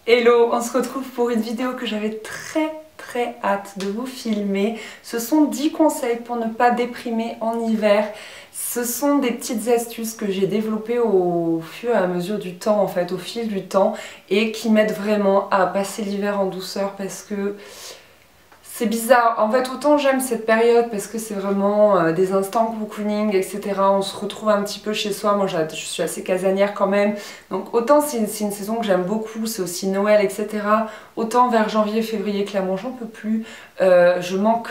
Hello, on se retrouve pour une vidéo que j'avais très hâte de vous filmer. Ce sont 10 conseils pour ne pas déprimer en hiver. Ce sont des petites astuces que j'ai développées au fur et à mesure du temps, en fait, au fil du temps, et qui m'aident vraiment à passer l'hiver en douceur parce que c'est bizarre. En fait, autant j'aime cette période parce que c'est vraiment des instants cocooning, etc. On se retrouve un petit peu chez soi. Moi, je suis assez casanière quand même. Donc, autant c'est une saison que j'aime beaucoup. C'est aussi Noël, etc. Autant vers janvier, février, clairement, j'en peux plus. Je manque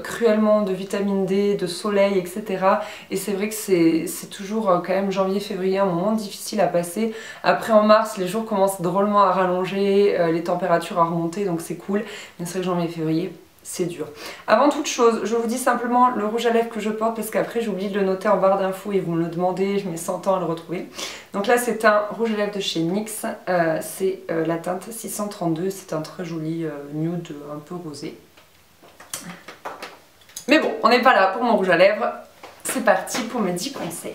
cruellement de vitamine D, de soleil, etc. Et c'est vrai que c'est toujours quand même janvier, février, un moment difficile à passer. Après, en mars, les jours commencent drôlement à rallonger, les températures à remonter, donc c'est cool. Mais c'est vrai que janvier, février, c'est dur. Avant toute chose, je vous dis simplement le rouge à lèvres que je porte parce qu'après j'oublie de le noter en barre d'infos et vous me le demandez, je mets 100 ans à le retrouver. Donc là c'est un rouge à lèvres de chez NYX, c'est la teinte 632, c'est un très joli nude un peu rosé. Mais bon, on n'est pas là pour mon rouge à lèvres, c'est parti pour mes 10 conseils.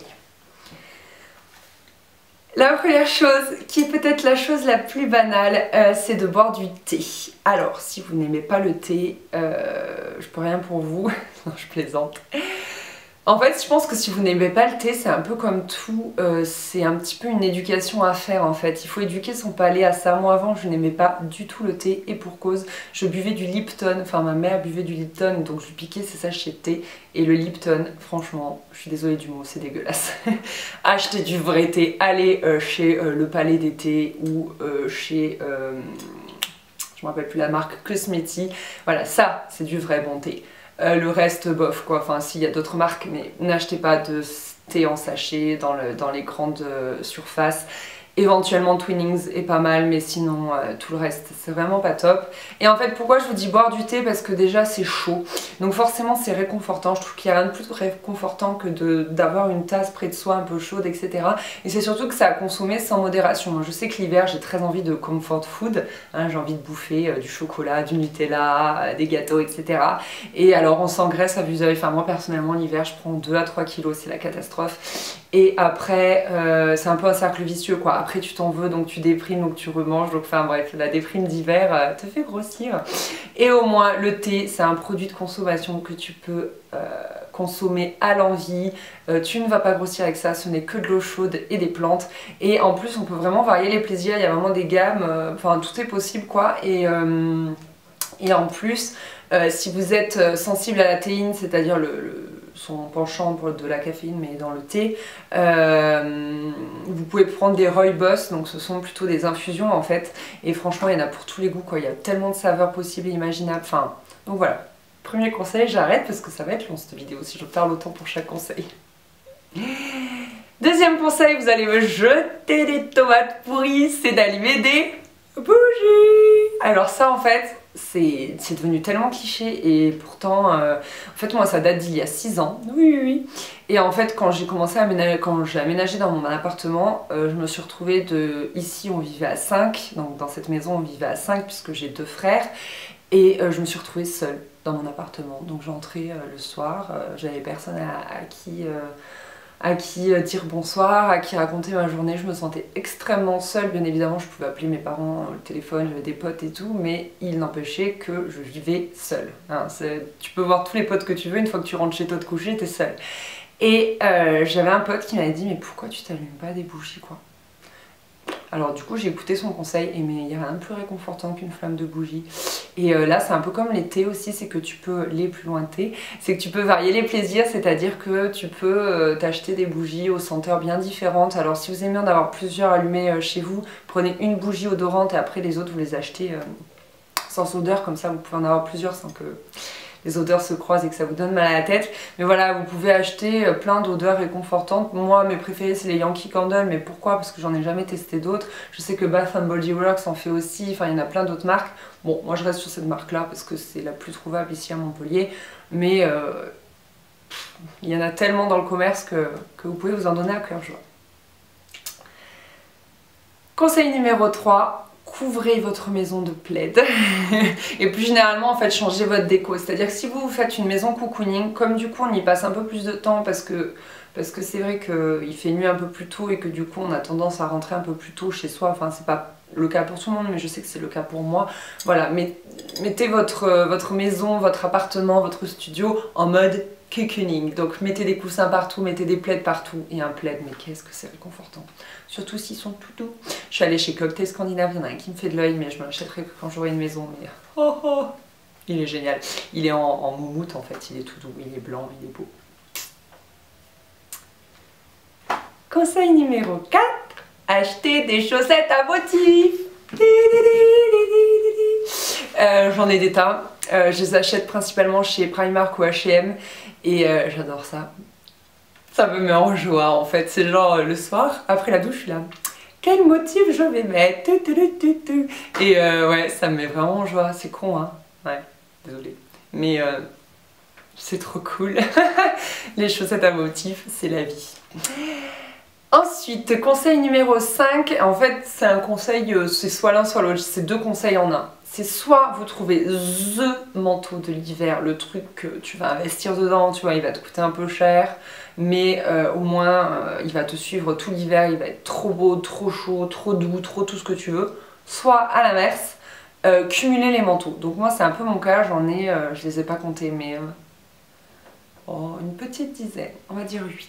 La première chose, qui est peut-être la chose la plus banale, c'est de boire du thé. Alors, si vous n'aimez pas le thé, je peux rien pour vous. Non, je plaisante. En fait, je pense que si vous n'aimez pas le thé, c'est un peu comme tout, c'est un petit peu une éducation à faire en fait. Il faut éduquer son palais à ça. Moi avant, je n'aimais pas du tout le thé et pour cause, je buvais du Lipton, enfin ma mère buvait du Lipton, donc je piquais ses sachets de thé. Et le Lipton, franchement, je suis désolée du mot, c'est dégueulasse. Achetez du vrai thé, allez chez le Palais des Thés ou chez... je me rappelle plus la marque, Cosmeti. Voilà, ça, c'est du vrai bon thé. Le reste, bof quoi, enfin s'il y a d'autres marques, mais n'achetez pas de thé en sachet dans les grandes surfaces. Éventuellement Twinings est pas mal, mais sinon tout le reste c'est vraiment pas top. Et en fait pourquoi je vous dis boire du thé, parce que déjà c'est chaud, donc forcément c'est réconfortant. Je trouve qu'il n'y a rien de plus réconfortant que d'avoir une tasse près de soi un peu chaude, etc. Et c'est surtout que ça a consommé sans modération. Moi, je sais que l'hiver j'ai très envie de comfort food, hein, j'ai envie de bouffer du chocolat, du Nutella, des gâteaux, etc. Et alors on s'engraisse à vue d'œil. Enfin moi personnellement l'hiver je prends 2 à 3 kilos, c'est la catastrophe. Et après c'est un peu un cercle vicieux quoi. Après tu t'en veux donc tu déprimes donc tu remanges, donc enfin bref, la déprime d'hiver te fait grossir. Et au moins le thé c'est un produit de consommation que tu peux consommer à l'envie, tu ne vas pas grossir avec ça, ce n'est que de l'eau chaude et des plantes. Et en plus on peut vraiment varier les plaisirs, il y a vraiment des gammes, enfin tout est possible quoi. Et en plus si vous êtes sensible à la théine, c'est-à-dire son penchant pour de la caféine mais dans le thé, vous pouvez prendre des rooibos, donc ce sont plutôt des infusions en fait, et franchement il y en a pour tous les goûts quoi, il y a tellement de saveurs possibles et imaginables, enfin donc voilà. Premier conseil, j'arrête parce que ça va être long cette vidéo si je parle autant pour chaque conseil. Deuxième conseil, vous allez me jeter des tomates pourries, c'est d'allumer des bougies. Alors ça en fait, c'est devenu tellement cliché et pourtant, en fait moi ça date d'il y a 6 ans, oui. Et en fait quand j'ai commencé à aménager, quand j'ai aménagé dans mon appartement, je me suis retrouvée ici on vivait à 5, donc dans cette maison on vivait à 5 puisque j'ai 2 frères. Et je me suis retrouvée seule dans mon appartement, donc j'entrais le soir, j'avais personne à qui dire bonsoir, à qui raconter ma journée, je me sentais extrêmement seule. Bien évidemment je pouvais appeler mes parents au téléphone, j'avais des potes et tout, mais il n'empêchait que je vivais seule. Hein, tu peux voir tous les potes que tu veux, une fois que tu rentres chez toi te coucher, t'es seule. Et j'avais un pote qui m'avait dit mais pourquoi tu t'allumes pas des bougies quoi? Alors du coup j'ai écouté son conseil, mais il n'y a rien de plus réconfortant qu'une flamme de bougie. Et là c'est un peu comme les thés aussi, c'est que tu peux, les plus loin de thé, c'est que tu peux varier les plaisirs, c'est-à-dire que tu peux t'acheter des bougies aux senteurs bien différentes. Alors si vous aimez en avoir plusieurs allumées chez vous, prenez une bougie odorante et après les autres vous les achetez sans odeur, comme ça vous pouvez en avoir plusieurs sans que les odeurs se croisent et que ça vous donne mal à la tête. Mais voilà, vous pouvez acheter plein d'odeurs réconfortantes. Moi, mes préférés, c'est les Yankee Candle. Mais pourquoi? Parce que j'en ai jamais testé d'autres. Je sais que Bath & Body Works en fait aussi. Enfin, il y en a plein d'autres marques. Bon, moi, je reste sur cette marque-là parce que c'est la plus trouvable ici à Montpellier. Mais il y en a tellement dans le commerce que vous pouvez vous en donner à cœur joie. Conseil numéro 3. Couvrez votre maison de plaid et plus généralement en fait changez votre déco, c'est-à-dire que si vous faites une maison cocooning, comme du coup on y passe un peu plus de temps parce que c'est vrai qu'il fait nuit un peu plus tôt et que du coup on a tendance à rentrer un peu plus tôt chez soi, enfin c'est pas le cas pour tout le monde, mais je sais que c'est le cas pour moi. Voilà, mettez votre maison, votre appartement, votre studio en mode cocooning. Donc mettez des coussins partout, mettez des plaids partout. Et un plaid, mais qu'est-ce que c'est réconfortant. Surtout s'ils sont tout doux. Je suis allée chez Cocktail Scandinave, il y en a un qui me fait de l'œil, mais je me l'achèterai que quand j'aurai une maison. Mais oh oh, il est génial. Il est en moumoute en fait, il est tout doux, il est blanc, il est beau. Conseil numéro 4, achetez des chaussettes à motifs. J'en ai des tas. Je les achète principalement chez Primark ou H&M et j'adore ça. Ça me met en joie en fait. C'est genre le soir, après la douche, je suis là. Quel motif je vais mettre? Et ouais, ça me met vraiment en joie. C'est con, hein? Ouais, désolée. Mais c'est trop cool. Les chaussettes à motifs, c'est la vie. Ensuite, conseil numéro 5, en fait c'est un conseil, c'est soit l'un soit l'autre, c'est 2 conseils en un. C'est soit vous trouvez THE manteau de l'hiver, le truc que tu vas investir dedans, tu vois, il va te coûter un peu cher, mais au moins il va te suivre tout l'hiver, il va être trop beau, trop chaud, trop doux, trop tout ce que tu veux. Soit à l'inverse, cumuler les manteaux. Donc moi c'est un peu mon cas, j'en ai, je les ai pas comptés, mais oh, une petite dizaine, on va dire 8.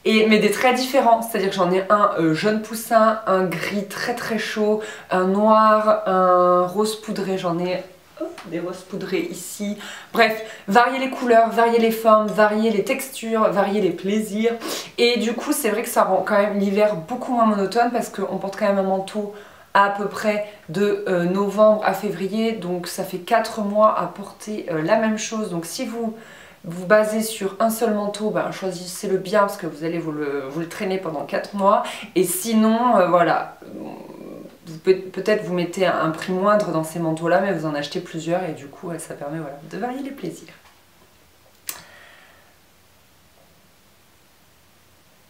Mais des traits différents, c'est-à-dire que j'en ai un jaune poussin, un gris très très chaud, un noir, un rose poudré, j'en ai des roses poudrés ici. Bref, varier les couleurs, varier les formes, varier les textures, varier les plaisirs. Et du coup, c'est vrai que ça rend quand même l'hiver beaucoup moins monotone parce qu'on porte quand même un manteau à peu près de novembre à février. Donc ça fait 4 mois à porter la même chose. Donc si vous basez sur un seul manteau, ben, choisissez-le bien parce que vous allez vous le traîner pendant 4 mois. Et sinon, voilà, peut-être vous mettez un prix moindre dans ces manteaux-là, mais vous en achetez plusieurs et du coup, ça permet voilà, de varier les plaisirs.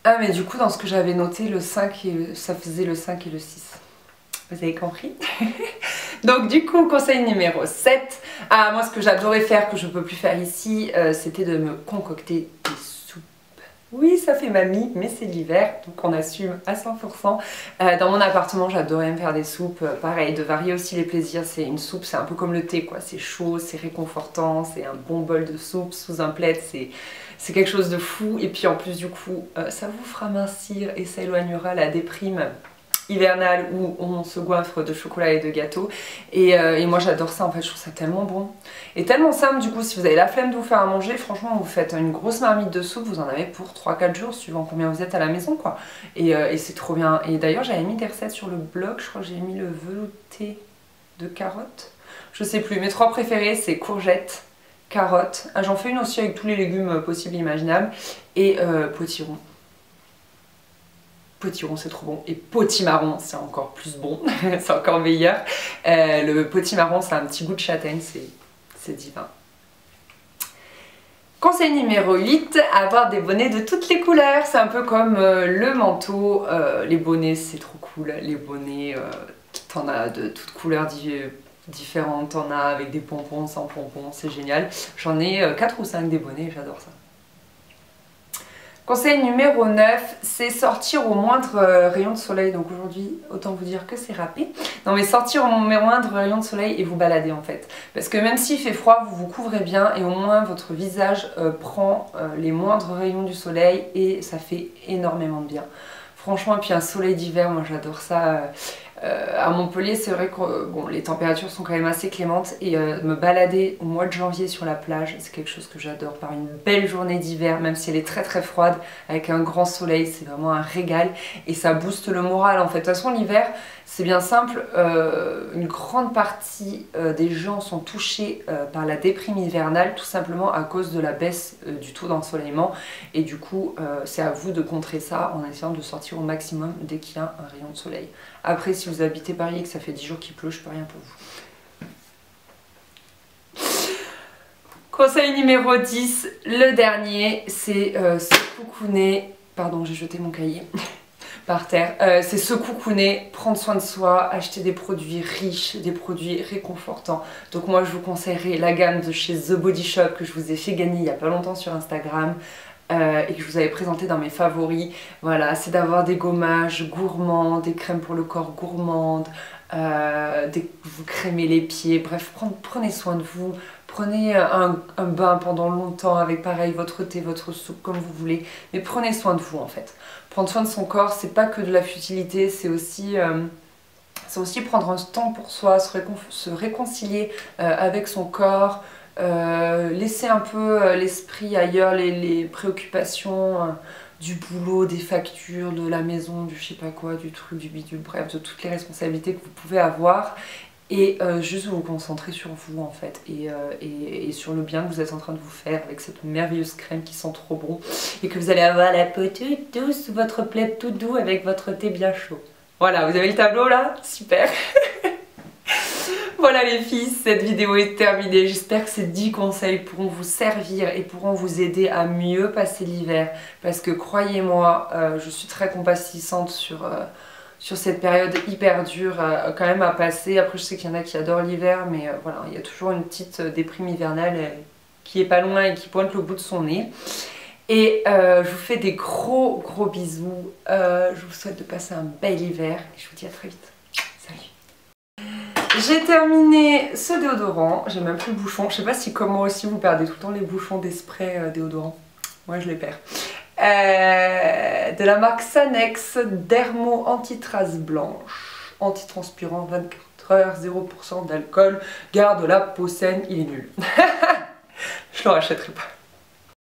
Ah, mais du coup, dans ce que j'avais noté, le 5 ça faisait le 5 et le 6. Vous avez compris? Donc du coup, conseil numéro 7. Ah, moi ce que j'adorais faire, que je ne peux plus faire ici, c'était de me concocter des soupes. Oui, ça fait mamie, mais c'est l'hiver, donc on assume à 100%. Dans mon appartement, j'adorais me faire des soupes. Pareil, de varier aussi les plaisirs. C'est une soupe, c'est un peu comme le thé, quoi. C'est chaud, c'est réconfortant, c'est un bon bol de soupe sous un plaid, c'est quelque chose de fou. Et puis en plus du coup, ça vous fera mincir et ça éloignera la déprime hivernale où on se goinfre de chocolat et de gâteaux et moi j'adore ça en fait, je trouve ça tellement bon et tellement simple. Du coup si vous avez la flemme de vous faire à manger, franchement vous faites une grosse marmite de soupe, vous en avez pour 3-4 jours suivant combien vous êtes à la maison quoi, et c'est trop bien. Et d'ailleurs j'avais mis des recettes sur le blog, je crois que j'ai mis le velouté de carottes, je sais plus, mes 3 préférés c'est courgettes, carottes, j'en fais une aussi avec tous les légumes possibles et imaginables, et potiron. Potiron c'est trop bon, et potimarron c'est encore plus bon, c'est encore meilleur. Le potimarron ça a un petit goût de châtaigne, c'est divin. Conseil numéro 8, avoir des bonnets de toutes les couleurs. C'est un peu comme le manteau, les bonnets c'est trop cool, les bonnets t'en as de toutes couleurs différentes, t'en as avec des pompons, sans pompons, c'est génial. J'en ai 4 ou 5 des bonnets, j'adore ça. Conseil numéro 9, c'est sortir au moindre rayon de soleil. Donc aujourd'hui, autant vous dire que c'est râpé. Non mais sortir au moindre rayon de soleil et vous balader en fait. Parce que même s'il fait froid, vous vous couvrez bien et au moins votre visage prend les moindres rayons du soleil et ça fait énormément de bien. Franchement, et puis un soleil d'hiver, moi j'adore ça. À Montpellier, c'est vrai que bon, les températures sont quand même assez clémentes et me balader au mois de janvier sur la plage, c'est quelque chose que j'adore. Par une belle journée d'hiver, même si elle est très très froide, avec un grand soleil, c'est vraiment un régal et ça booste le moral en fait. De toute façon, l'hiver, c'est bien simple, une grande partie des gens sont touchés par la déprime hivernale, tout simplement à cause de la baisse du taux d'ensoleillement. Et du coup, c'est à vous de contrer ça en essayant de sortir au maximum dès qu'il y a un rayon de soleil. Après, si vous habitez Paris et que ça fait 10 jours qu'il pleut, je peux rien pour vous. Conseil numéro 10, le dernier, c'est se coucouner. Pardon, j'ai jeté mon cahier par terre. C'est se coucouner, prendre soin de soi, acheter des produits riches, des produits réconfortants. Donc moi, je vous conseillerais la gamme de chez The Body Shop que je vous ai fait gagner il n'y a pas longtemps sur Instagram. et que je vous avais présenté dans mes favoris. Voilà, c'est d'avoir des gommages gourmands, des crèmes pour le corps gourmandes, vous crémez les pieds, bref, prenez soin de vous. Prenez un bain pendant longtemps avec pareil votre thé, votre soupe, comme vous voulez, mais prenez soin de vous en fait. Prendre soin de son corps, c'est pas que de la futilité, c'est aussi prendre un temps pour soi, se réconcilier avec son corps, laisser un peu l'esprit ailleurs, les préoccupations du boulot, des factures, de la maison, du je sais pas quoi, du truc, du bidule, bref, de toutes les responsabilités que vous pouvez avoir. Et juste vous concentrer sur vous en fait et sur le bien que vous êtes en train de vous faire avec cette merveilleuse crème qui sent trop bon et que vous allez avoir la peau toute douce, votre plaid tout doux avec votre thé bien chaud. Voilà, vous avez le tableau là? Super. Voilà les filles, cette vidéo est terminée. J'espère que ces 10 conseils pourront vous servir et pourront vous aider à mieux passer l'hiver parce que croyez-moi, je suis très compatissante sur cette période hyper dure quand même à passer. Après je sais qu'il y en a qui adorent l'hiver, mais voilà, il y a toujours une petite déprime hivernale qui est pas loin et qui pointe le bout de son nez. Et je vous fais des gros bisous. Je vous souhaite de passer un bel hiver et je vous dis à très vite. Salut. J'ai terminé ce déodorant. J'ai même plus le bouchon. Je sais pas si comme moi aussi vous perdez tout le temps les bouchons des sprays déodorants. Moi je les perds. De la marque Sanex, Dermo Anti-Trace Blanche, antitranspirant, 24 heures, 0% d'alcool, garde la peau saine, il est nul. Je ne le rachèterai pas.